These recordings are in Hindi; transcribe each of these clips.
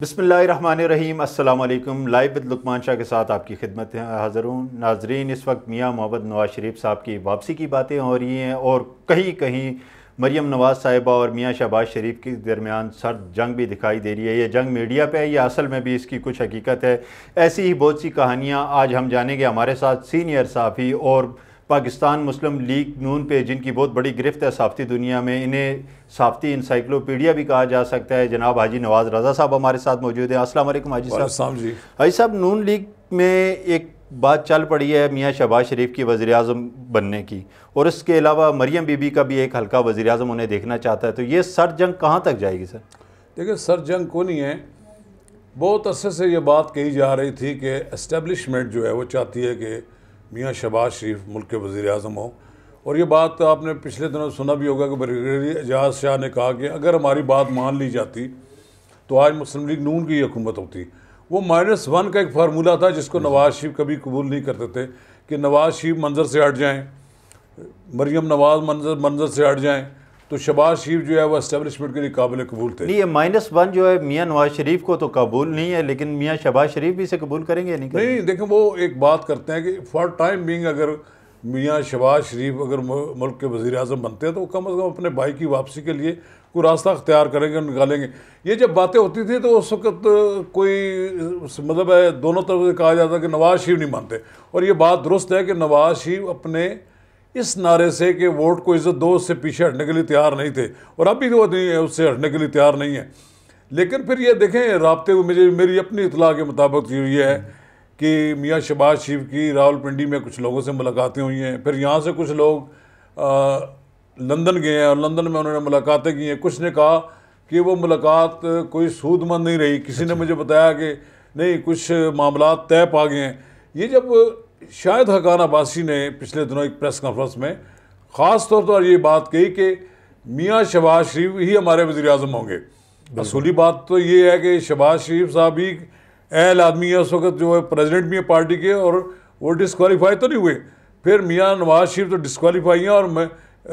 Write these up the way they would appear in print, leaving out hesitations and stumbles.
बिस्मिल्लाहिर्रहमानिर्रहीम। अस्सलाम वालेकुम। लाइव विद लुकमान शाह के साथ आपकी खिदमत में हाज़िर हूँ। नाजरीन, इस वक्त मियाँ मोहम्मद नवाज़ शरीफ साहब की वापसी की बातें हो रही हैं और कहीं कहीं मरियम नवाज़ साहिबा और मियाँ शहबाज शरीफ के दरमियान सर्द जंग भी दिखाई दे रही है। ये जंग मीडिया पे है या असल में भी इसकी कुछ हकीकत है? ऐसी ही बहुत सी कहानियाँ आज हम जानेंगे। हमारे साथ सीनियर सहाफ़ी और पाकिस्तान मुस्लिम लीग नून पे जिनकी बहुत बड़ी गिरफ्त है सहाफ़ती दुनिया में, इन्हें सहाफ़ती इंसाइक्लोपीडिया भी कहा जा सकता है, जनाब हाजी नवाज़ रज़ा साहब हमारे साथ मौजूद हैं। अस्सलाम वालेकुम हाजी साहब। जी हाजी साहब, नून लीग में एक बात चल पड़ी है मियाँ शहबाज शरीफ की वज़ीर आज़म बनने की, और इसके अलावा मरियम बीबी का भी एक हल्का वज़ीर आज़म उन्हें देखना चाहता है। तो ये सर जंग कहाँ तक जाएगी सर? देखिए, सर जंग को नहीं है। बहुत अरसे से ये बात कही जा रही थी कि एस्टेब्लिशमेंट जो है वो चाहती है कि मियाँ शहबाज शरीफ मुल्क के वज़ीर आज़म हो। और ये बात आपने पिछले दिनों सुना भी होगा कि ब्रिगेडियर एजाज शाह ने कहा कि अगर हमारी बात मान ली जाती तो आज मुस्लिम लीग नून की हुकूमत होती। वो -1 का एक फार्मूला था जिसको नवाज़ शरीफ कभी कबूल नहीं करते थे कि नवाज़ शरीफ मंजर से हट जाएँ, मरियम नवाज़ मंजर से हट जाएँ, तो शहबाज शरीफ जो है वो एस्टेब्लिशमेंट के लिए काबिल कबूल थे। नहीं, ये -1 जो है मियाँ नवाज शरीफ को तो कबूल नहीं है, लेकिन मियाँ शहबाज शरीफ भी इसे कबूल करेंगे या नहीं करेंगे? नहीं, देखें, वो एक बात करते हैं कि फॉर टाइम बीइंग अगर मियाँ शहबाज शरीफ अगर मुल्क के वज़ीर आज़म बनते हैं तो कम अज़ कम अपने भाई की वापसी के लिए कोई रास्ता अख्तियार करेंगे, निकालेंगे। ये जब बातें होती थी तो उस वक्त कोई मतलब है दोनों तरफ से कहा जाता कि नवाज़ शरीफ नहीं मानते। और ये बात दुरुस्त है कि नवाज़ शरीफ अपने इस नारे से कि वोट को इज़्ज़त दो उससे पीछे हटने के लिए तैयार नहीं थे, और अब भी वो नहीं है, उससे हटने के लिए तैयार नहीं है। लेकिन फिर ये देखें, राब्ते हुए मेरी अपनी इतला के मुताबिक ये है कि मियाँ शहबाज शरीफ की रावलपिंडी में कुछ लोगों से मुलाकातें हुई हैं। फिर यहाँ से कुछ लोग लंदन गए हैं और लंदन में उन्होंने मुलाकातें की हैं। कुछ ने कहा कि वो मुलाकात कोई सूदमंद नहीं रही। किसी ने मुझे बताया कि नहीं, कुछ मामला तय पा गए हैं। ये जब शायद हकान अब्बासी ने पिछले दिनों एक प्रेस कॉन्फ्रेंस में ख़ास तौर पर ये बात कही कि मियाँ शहबाज शरीफ ही हमारे वज़ीर आज़म होंगे। असूली बात तो ये है कि शहबाज शरीफ साहब ही अहल आदमी है उस वक्त, जो है प्रेसिडेंट भी है पार्टी के, और वो डिस्क्वालीफाई तो नहीं हुए। फिर मियाँ नवाज़ शरीफ तो डिस्क्वालीफाई हैं और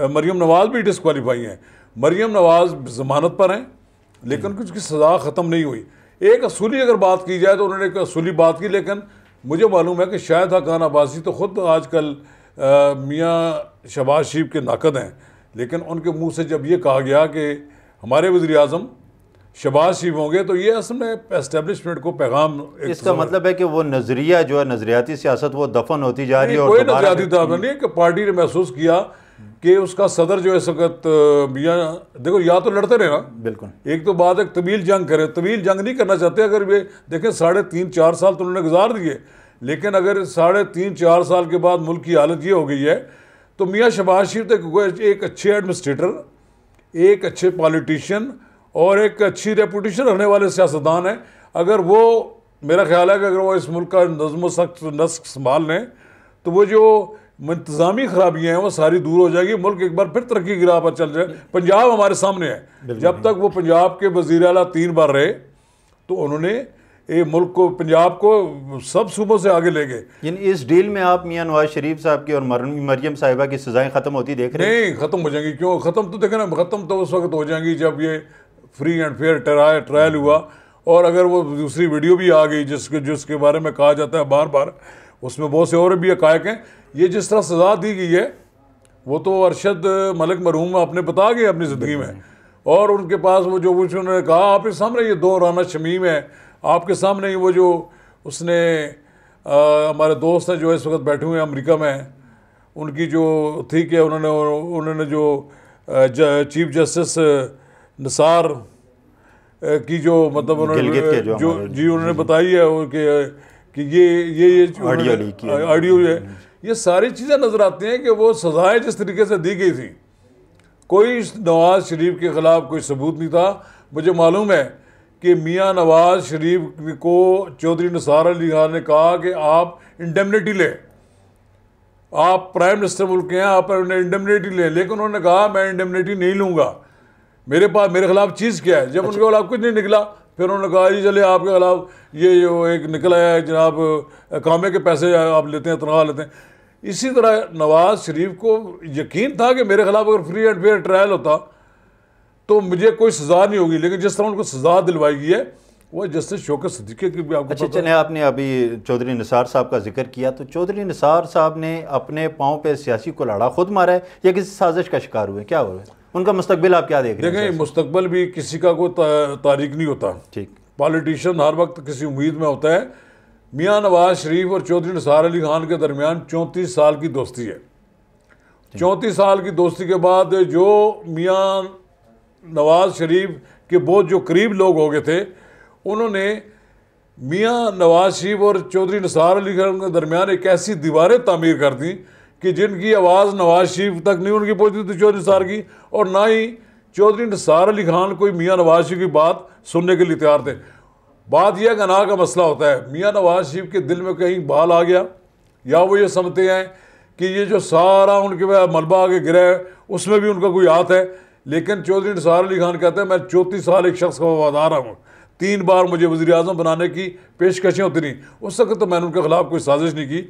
मरियम नवाज़ भी डिस्क्वालीफाई हैं। मरियम नवाज़ ज़मानत पर हैं लेकिन कुछ की सज़ा ख़त्म नहीं हुई। एक असूली अगर बात की जाए तो उन्होंने एक असूली बात की, लेकिन मुझे मालूम है कि शायद हकान अब्बासी तो ख़ुद आजकल मियाँ शहबाज शरीफ के नाकद हैं, लेकिन उनके मुँह से जब ये कहा गया कि हमारे वज़ीर आज़म शहबाज शरीफ होंगे तो ये असल में एस्टेब्लिशमेंट को पैगाम। इसका मतलब है कि वो नज़रिया जो है, नज़रियाती सियासत, वो दफन होती जा रही है। कोई नज़रियाती दावा नहीं है कि पार्टी ने महसूस किया कि उसका सदर जो है इस वक्त मियाँ, देखो, या तो लड़ते रहे ना, बिल्कुल, एक तो बात है तवील जंग करे, तवील जंग नहीं करना चाहते। अगर वे देखें 3.5-4 साल तो उन्होंने गुजार दिए, लेकिन अगर 3.5-4 साल के बाद मुल्क की हालत ये हो गई है तो मियाँ शहबाज शरीफ तो एक अच्छे एडमिनिस्ट्रेटर, एक अच्छे पॉलिटिशियन और एक अच्छी रेपुटेशन रखने वाले सियासतदान हैं। अगर वो, मेरा ख्याल है कि अगर वो इस मुल्क का नज़्म नस्क संभाल लें तो वो जो इंतज़ामी खराबियाँ हैं वो सारी दूर हो जाएगी। मुल्क एक बार फिर तरक्की की राह पर चल जाए। पंजाब हमारे सामने है। जब तक वो पंजाब के वज़ीर आला 3 बार रहे तो उन्होंने ये मुल्क को, पंजाब को सब सूबों से आगे ले गए। इस डील में आप मियाँ नवाज शरीफ साहब की और मरियम साहिबा की सज़ाएं ख़त्म होती देख रहे हैं? नहीं, ख़त्म हो जाएंगी। क्यों ख़त्म? तो देखें ना, ख़त्म तो उस वक्त हो जाएंगी जब ये फ्री एंड फेयर ट्रायल हुआ। और अगर वो दूसरी वीडियो भी आ गई जिसके बारे में कहा जाता है बार बार, उसमें बहुत से और भी हक़ाइक़ हैं। ये जिस तरह सज़ा दी गई है वो तो अरशद मलिक मरहूम आपने बता गए अपनी ज़िंदगी में, और उनके पास वो जो कुछ उन्होंने कहा आपके सामने, ये 2 राना शमीम है आपके सामने, वो जो उसने हमारे दोस्त हैं जो इस वक्त बैठे हुए हैं अमेरिका में, उनकी जो थी कि उन्होंने जो चीफ जस्टिस निसार की जो मतलब उन्होंने जो उन्होंने बताई है कि ये ऑडियो है, ये सारी चीज़ें नज़र आती हैं कि वो सज़ाएँ जिस तरीके से दी गई थी, कोई नवाज़ शरीफ के ख़िलाफ़ कोई सबूत नहीं था। मुझे मालूम है कि मियाँ नवाज़ शरीफ को चौधरी निसार अली खान ने कहा कि आप इंडेमनिटी लें, आप प्राइम मिनिस्टर मुल्क के हैं, आप इंडेमनिटी लें, लेकिन उन्होंने कहा मैं इंडेमनिटी नहीं लूँगा, मेरे खिलाफ़ चीज़ क्या है। जब उनके खिलाफ कुछ नहीं निकला फिर उन्होंने कहा जी चले आपके खिलाफ ये जो एक निकला है जनाब, कामे के पैसे आप लेते हैं, तनख्वाह लेते हैं। इसी तरह नवाज़ शरीफ को यकीन था कि मेरे खिलाफ अगर फ्री एंड फेयर ट्रायल होता तो मुझे कोई सज़ा नहीं होगी, लेकिन जिस तरह उनको सज़ा दिलवाई गई है वो जस्टिस शौकत सिद्दीकी की भी आपको अच्छा चले, आपने अभी चौधरी निसार साहब का जिक्र किया, तो चौधरी निसार साहब ने अपने पाँव पे सियासी कुल्हाड़ा खुद मारा है या किसी साजिश का शिकार हुए, क्या हुआ है? उनका मुस्तकबिल आप क्या देख रहे हैं? देखें, मुस्तकबिल भी किसी का कोई तारीख नहीं होता। ठीक, पॉलिटिशियन हर वक्त किसी उम्मीद में होता है। मियाँ नवाज शरीफ और चौधरी निसार अली खान के दरमियान 34 साल की दोस्ती है। 34 साल की दोस्ती के बाद जो मियाँ नवाज शरीफ के बहुत जो करीब लोग हो गए थे, उन्होंने मियाँ नवाज शरीफ और चौधरी निसार अली खान के दरमियान एक ऐसी दीवारें तामीर कर दी कि जिनकी आवाज़ नवाज शरीफ तक नहीं उनकी पहुँचती थी, चौधरी निसार की, और ना ही चौधरी निसार अली खान कोई मियाँ नवाज शरीफ की बात सुनने के लिए तैयार थे। बात यह गनाह का मसला होता है, मियाँ नवाज शरीफ के दिल में कहीं बाल आ गया, या वो ये समझते हैं कि ये जो सारा उनके मलबा आगे गिरा है उसमें भी उनका कोई हाथ है। लेकिन चौधरी निसार अली खान कहते हैं मैं 34 साल एक शख्स का वफादार हूँ, 3 बार मुझे वज़ीर आज़म बनाने की पेशकशें होती नहीं, उस वक्त तो मैंने उनके खिलाफ कोई साजिश नहीं की।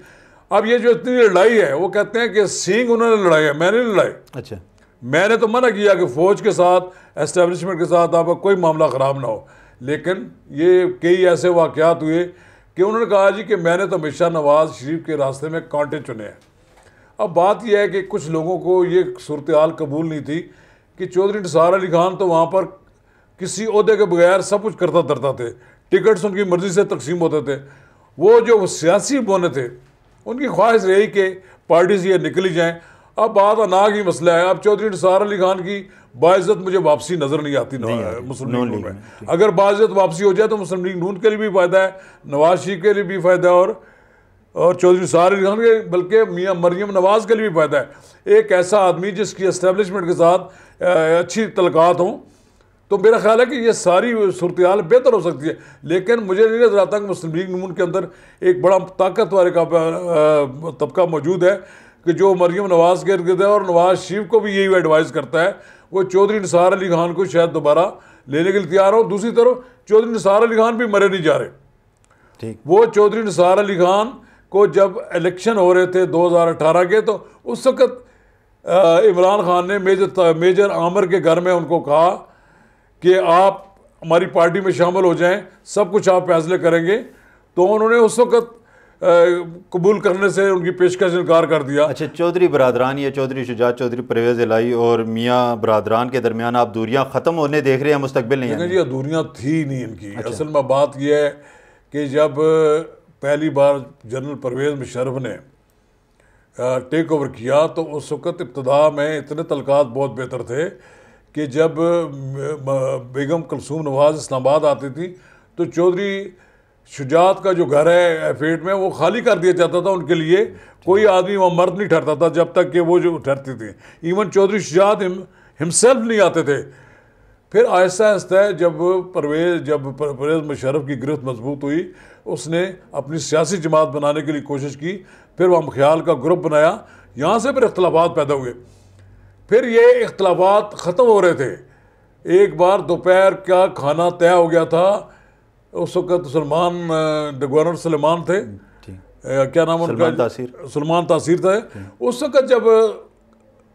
अब ये जो इतनी लड़ाई है, वो कहते हैं कि सिंह उन्होंने लड़ाई है, मैंने नहीं लड़ाई। अच्छा, मैंने तो मना किया कि फ़ौज के साथ, एस्टेब्लिशमेंट के साथ आपका कोई मामला ख़राब ना हो, लेकिन ये कई ऐसे वाक़यात हुए कि उन्होंने कहा जी कि मैंने तो हमेशा नवाज शरीफ के रास्ते में कांटे चुने हैं। अब बात यह है कि कुछ लोगों को ये सूरत हाल कबूल नहीं थी कि चौधरी निसार अली खान तो वहाँ पर किसी ओहदे के बगैर सब कुछ करता धरता थे, टिकट्स उनकी मर्ज़ी से तकसीम होते थे। वो जो सियासी बोने थे, उनकी ख्वाहिश रही कि पार्टी से ये निकली जाएँ। अब बात अनाग ही मसला है। अब चौधरी निसार अली खान की बाइज़्ज़त मुझे वापसी नज़र नहीं आती मुस्लिम लीग नून में। अगर बाइज़्ज़त वापसी हो जाए तो मुस्लिम लीग नून के लिए भी फ़ायदा है, नवाज शरीफ के लिए भी फ़ायदा है, और चौधरी निसार अली खान के, बल्कि मियाँ मरियम नवाज़ के लिए भी फ़ायदा है। एक ऐसा आदमी जिसकी एस्टेब्लिशमेंट के साथ अच्छी तलकात हों, तो मेरा ख्याल है कि ये सारी सूरत हाल बेहतर हो सकती है। लेकिन मुझे नहीं नजर आता कि मुस्लिम लीग नून के अंदर एक बड़ा ताकतवर का तबका मौजूद है कि जो मरियम नवाज़ के इर्द है, और नवाज शरीफ को भी यही एडवाइस करता है, वो चौधरी निसार अली खान को शायद दोबारा लेने के लिए तैयार हो। दूसरी तरफ चौधरी निसार अली खान भी मरे नहीं जा रहे। ठीक, वो चौधरी निसार अली खान को जब इलेक्शन हो रहे थे 2018 के, तो उस वक्त इमरान खान ने मेजर आमिर के घर में उनको कहा कि आप हमारी पार्टी में शामिल हो जाएं, सब कुछ आप फैसले करेंगे। तो उन्होंने उस वक्त कबूल करने से उनकी पेशकश इनकार कर दिया। अच्छा, चौधरी बरादरान या चौधरी शुजात चौधरी परवेज़ इलाही और मियाँ बरादरान के दरमियान आप दूरियां ख़त्म होने देख रहे हैं, मुस्तकबिल नहीं है? जी, दूरियां थी नहीं इनकी। अच्छा। असल में बात यह है कि जब पहली बार जनरल परवेज़ मुशर्रफ ने टेक ओवर किया, तो उस वक्त इब्तदा में इतने तलकात बहुत बेहतर थे कि जब बेगम कुलसूम नवाज़ इस्लामाबाद आती थी तो चौधरी शुजात का जो घर है F8 में, वो खाली कर दिया जाता था उनके लिए। कोई आदमी वहाँ मर्द नहीं ठहरता था जब तक कि वो जो ठहरती थी। इवन चौधरी शुजात हिमसेल्फ नहीं आते थे। फिर आहिस्ता आहिस्ता जब परवेज़ मुशर्रफ की गिरफ्त मजबूत हुई, उसने अपनी सियासी जमात बनाने के लिए कोशिश की। फिर वह ख्याल का ग्रुप बनाया, यहाँ से फिर इख्तलाफात पैदा हुए। फिर ये इख्तलाफात ख़त्म हो रहे थे। एक बार दोपहर का खाना तय हो गया था। उस वक्त गवर्नर सलमान थे, क्या नाम उनका, सलमान तासीर थे। उस वक्त जब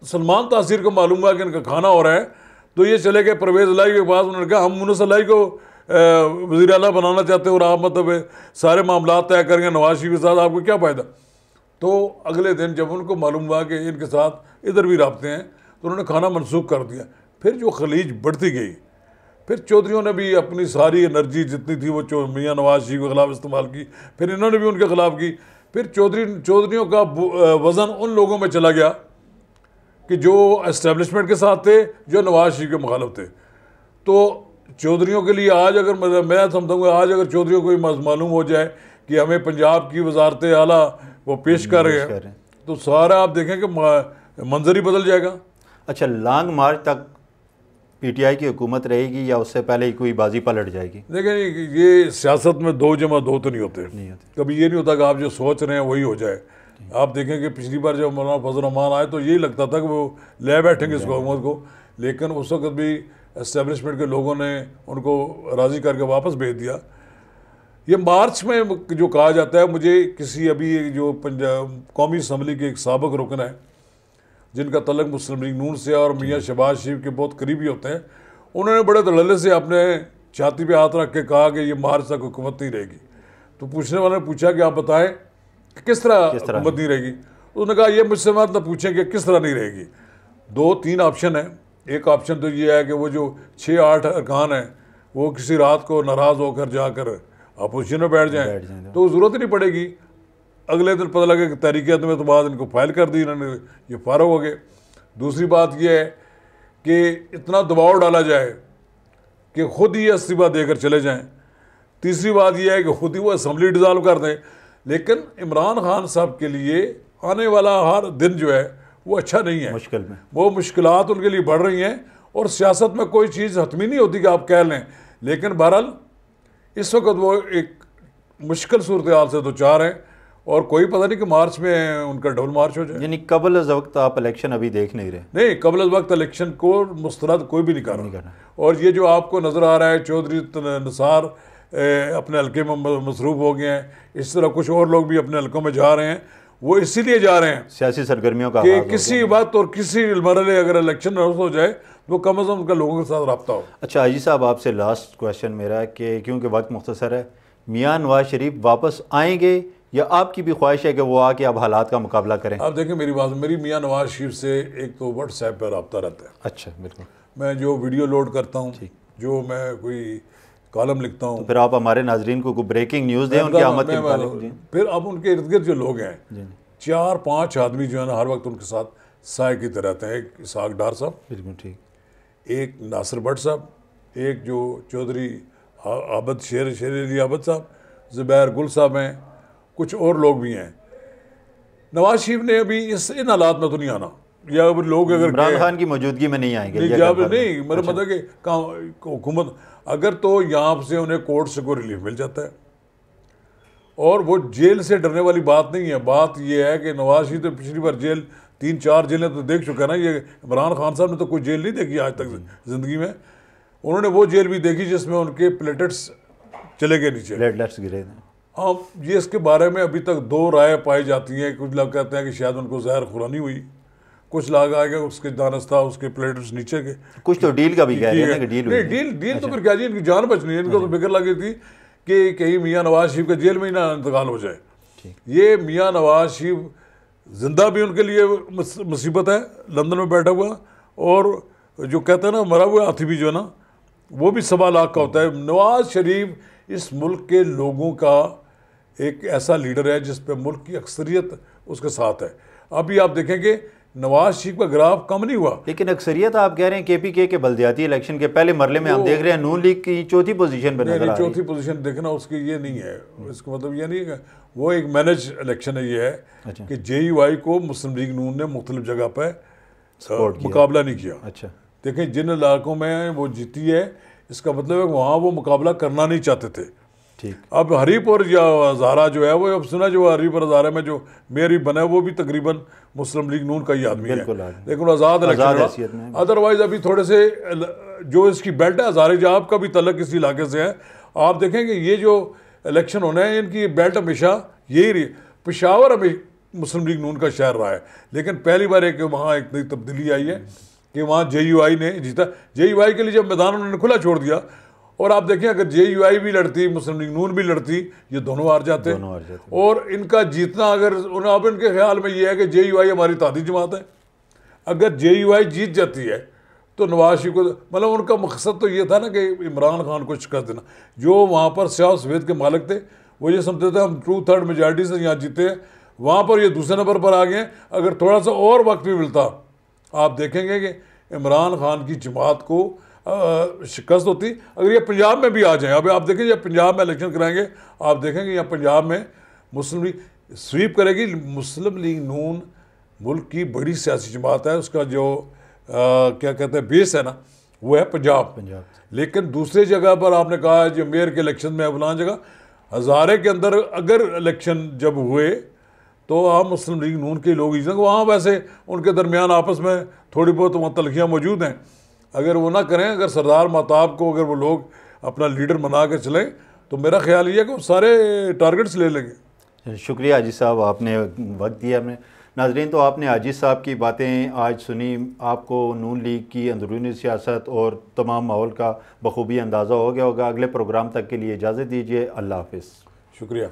सलमान तासीर को मालूम हुआ कि इनका खाना हो रहा है, तो ये चले गए परवेज़ इलाही के पास। उन्होंने कहा हम मुनस इलाही को वज़ीर आला बनाना चाहते हैं और आप मतलब सारे मामला तय करेंगे नवाज शरीफ के साथ, आपको क्या फ़ायदा। तो अगले दिन जब उनको मालूम हुआ कि इनके साथ इधर भी राब्ते हैं, तो उन्होंने खाना मनसूख कर दिया। फिर जो खलीज बढ़ती गई, फिर चौधरियों ने भी अपनी सारी एनर्जी जितनी थी वो मियाँ नवाज शरीफ के ख़िलाफ़ इस्तेमाल की। फिर इन्होंने भी उनके ख़िलाफ़ की। फिर चौधरियों का वज़न उन लोगों में चला गया कि जो एस्टेब्लिशमेंट के साथ थे, जो नवाज शरीफ के मुखालिफ थे। तो चौधरियों के लिए आज अगर मैं समझूंगा, आज अगर चौधरियों को मालूम हो जाए कि हमें पंजाब की वजारत आला वो पेश कर रहे हैं, तो सारा आप देखें कि मंजर ही बदल जाएगा। अच्छा, लॉन्ग मार्च तक पीटीआई की हुकूमत रहेगी या उससे पहले ही कोई बाजी पलट जाएगी? देखें, ये सियासत में 2 जमा 2 तो नहीं होते। कभी ये नहीं होता कि आप जो सोच रहे हैं वही हो जाए। आप देखें कि पिछली बार जब मौलाना फजल रहमान आए तो यही लगता था कि वो ले बैठेंगे इस हुकूमत को, लेकिन उस वक्त भी एस्टेब्लिशमेंट के लोगों ने उनको राज़ी करके वापस भेज दिया। ये मार्च में जो कहा जाता है, मुझे किसी अभी जो पंजाब कौमी असम्बली के एक साबिक रुकन है जिनका तल्लुक़ मुस्लिम लीग नून से और मियाँ शहबाज शरीफ के बहुत करीबी होते हैं, उन्होंने बड़े धड़ल्ले से अपने छाती पे हाथ रख के कहा कि ये मार्च तक हुकूमत नहीं रहेगी। तो पूछने वाले ने पूछा कि आप बताएं कि किस तरह हुकूमत नहीं रहेगी। उसने कहा ये मुझसे मत ना पूछें कि किस तरह नहीं रहेगी। 2-3 ऑप्शन है। एक ऑप्शन तो ये है कि वो जो 6-8 अरकान हैं वो किसी रात को नाराज़ होकर जाकर अपोजिशन में बैठ जाएं, तो ज़रूरत ही नहीं पड़ेगी। अगले दिन पता लगे कि तहरीक में तो बाद इनको फाइल कर दी इन्होंने, ये फारग हो गए। दूसरी बात यह है कि इतना दबाव डाला जाए कि खुद ही इस्तीफा देकर चले जाएं। तीसरी बात यह है कि खुद ही वो असम्बली डिज़ाल्व कर दें। लेकिन इमरान खान साहब के लिए आने वाला हर दिन जो है वो अच्छा नहीं है, मुश्किल में वो मुश्किलात उनके लिए बढ़ रही हैं। और सियासत में कोई चीज़ हतमी नहीं होती कि आप कह लें, लेकिन बहरहाल इस वक्त वो एक मुश्किल सूरत हाल से दो चार हैं और कोई पता नहीं कि मार्च में उनका डबल मार्च हो जाए। यानी कबल अज़ वक्त आप इलेक्शन अभी देख नहीं रहे? नहीं, कबल अज़ वक्त इलेक्शन को मुस्तरद कोई भी नहीं कर रहा। और ये जो आपको नज़र आ रहा है चौधरी निसार अपने हल्के में मसरूफ़ हो गए हैं, इस तरह कुछ और लोग भी अपने हल्कों में जा रहे हैं। वो इसीलिए जा रहे हैं सियासी सरगर्मियों का कि किसी वक्त और किसी मरहले अगर इलेक्शन हो जाए तो कम अज़ कम उनका लोगों के साथ रब्ता हो। अच्छा हाजी साहब, आपसे लास्ट क्वेश्चन मेरा है कि क्योंकि वक्त मुख्तसर है, मियाँ नवाज शरीफ वापस आएंगे या आपकी भी ख्वाहिश है कि वो आके अब हालात का मुकाबला करें? आप देखें मेरी बात, मेरी मियाँ नवाज शरीफ से एक तो व्हाट्सएप पर रब्ता रहता है। अच्छा, बिल्कुल। मैं जो वीडियो लोड करता हूँ, जो मैं कोई कॉलम लिखता हूँ, तो फिर आप हमारे नाजरीन को ब्रेकिंग न्यूज़ दें उनकी आमद के मुताबिक। फिर अब उनके इर्द गिर्द जो लोग हैं 4-5 आदमी जो है ना हर वक्त उनके साथ साय की तरह रहते हैं। एक इसहाक डार साहब, बिल्कुल ठीक, एक नासिर भट्ट साहब, एक जो चौधरी आबद शेर अली आबद साहब, ज़ुबैर गुल साहब हैं, कुछ और लोग भी हैं। नवाज शरीफ ने अभी इन हालात में तो नहीं आना, या अब लोग अगर इमरान खान की मौजूदगी में नहीं आएंगे, नहीं मेरा मतलब कि हुकूमत अगर तो यहाँ से उन्हें कोर्ट से कोई रिलीफ मिल जाता है और वो जेल से डरने वाली बात नहीं है। बात ये है कि नवाज शरीफ तो पिछली बार जेल 3-4 जेलें तो देख चुका है ना। ये इमरान खान साहब ने तो कोई जेल नहीं देखी आज तक ज़िंदगी में। उन्होंने वो जेल भी देखी जिसमें उनके प्लेटेट्स चले गए नीचे, प्लेटलेट्स गिरे। हाँ, ये इसके बारे में अभी तक 2 राय पाई जाती हैं। कुछ लोग कहते हैं कि शायद उनको जहर खुरानी हुई, कुछ लोग आएगा उसके दानस्ता उसके प्लेटेट्स नीचे के, कुछ तो डील का भी कह रहे हैं कि डील डील तो फिर क्या जी, इनकी जान बचनी है। इनको तो फिक्र लगी थी कि कहीं मियाँ नवाज शरीफ का जेल में ही ना इंतकाल हो जाए। ये मियाँ नवाज शरीफ जिंदा भी उनके लिए मुसीबत है, लंदन में बैठा हुआ, और जो कहते हैं ना मरा हुआ हाथी भी जो है ना वो भी 1.25 लाख का होता है। नवाज शरीफ इस मुल्क के लोगों का एक ऐसा लीडर है जिस पे मुल्क की अक्सरियत उसके साथ है। अभी आप देखेंगे नवाज शरीफ का ग्राफ कम नहीं हुआ, लेकिन अक्सरियत आप कह रहे हैं KPK के बल्दियाती इलेक्शन के पहले मरले में हम देख रहे हैं नून लीग की चौथी पोजीशन पर नजर आ रही है। चौथी पोजीशन देखना उसकी ये नहीं है, इसका मतलब ये नहीं है, वो एक मैनेज इलेक्शन है। ये है कि JUI को मुस्लिम लीग नून ने मुख्तलिफ जगह पर मुकाबला नहीं किया। अच्छा, देखें जिन इलाकों में वो जीती है इसका मतलब है वहाँ वो मुकाबला करना नहीं चाहते थे। ठीक। अब हरीपुर या हज़ारा जो है वो अब सुना जो हरीपुर हज़ारा में जो मेयर बना है वो भी तकरीबन मुस्लिम लीग नून का ही आदमी है, लेकिन आज़ाद इलेक्शन। अदरवाइज अभी थोड़े से जो इसकी बेल्ट है हज़ारे जहाब का भी तलक इसी इलाके से है। आप देखेंगे ये जो इलेक्शन होने हैं इनकी बेल्ट हमेशा यही रही। पेशावर हमें मुस्लिम लीग नून का शहर रहा है, लेकिन पहली बार एक वहाँ एक नई तब्दीली आई है कि वहाँ JUI ने जीता। JUI के लिए जब मैदान उन्होंने खुला छोड़ दिया, और आप देखें अगर JUI भी लड़ती मुस्लिम लीग नून भी लड़ती, ये दोनों हार जाते। और इनका जीतना अगर अब इनके ख्याल में ये है कि JUI हमारी तादी जमात है, अगर JUI जीत जाती है तो नवाज शरीफ को मतलब उनका मकसद तो ये था ना कि इमरान खान को शिकस्त देना। जो वहाँ पर शाह सफेद के मालिक थे वो ये समझते थे हम 2/3 मेजॉरिटी से यहाँ जीते हैं, वहाँ पर ये दूसरे नंबर पर आ गए हैं। अगर थोड़ा सा और वक्त भी मिलता आप देखेंगे कि इमरान खान की जमात को शिकस्त होती। अगर ये पंजाब में भी आ जाए, अब आप देखेंगे जब पंजाब में इलेक्शन कराएंगे आप देखेंगे यहाँ पंजाब में मुस्लिम लीग स्वीप करेगी। मुस्लिम लीग नून मुल्क की बड़ी सियासी जमात है, उसका जो क्या कहते हैं बेस है ना वो है पंजाब। लेकिन दूसरी जगह पर आपने कहा जो मेयर के इलेक्शन में फलां जगह हज़ारे के अंदर अगर इलेक्शन जब हुए तो आप मुस्लिम लीग नून के लोग जीतेंगे। वहाँ वैसे उनके दरमियान आपस में थोड़ी बहुत वहाँ तलखियाँ मौजूद हैं। अगर वो ना करें, अगर सरदार महताब को अगर वो लोग अपना लीडर बना के चलें तो मेरा ख्याल ये है कि वो सारे टारगेट्स ले लेंगे। शुक्रिया हाजी साहब, आपने वक्त दिया। हमें नाजरीन, तो आपने आजिज़ साहब की बातें आज सुनी। आपको नून लीग की अंदरूनी सियासत और तमाम माहौल का बखूबी अंदाज़ा हो गया होगा। अगले प्रोग्राम तक के लिए इजाज़त दीजिए। अल्लाह हाफ़िज़। शुक्रिया।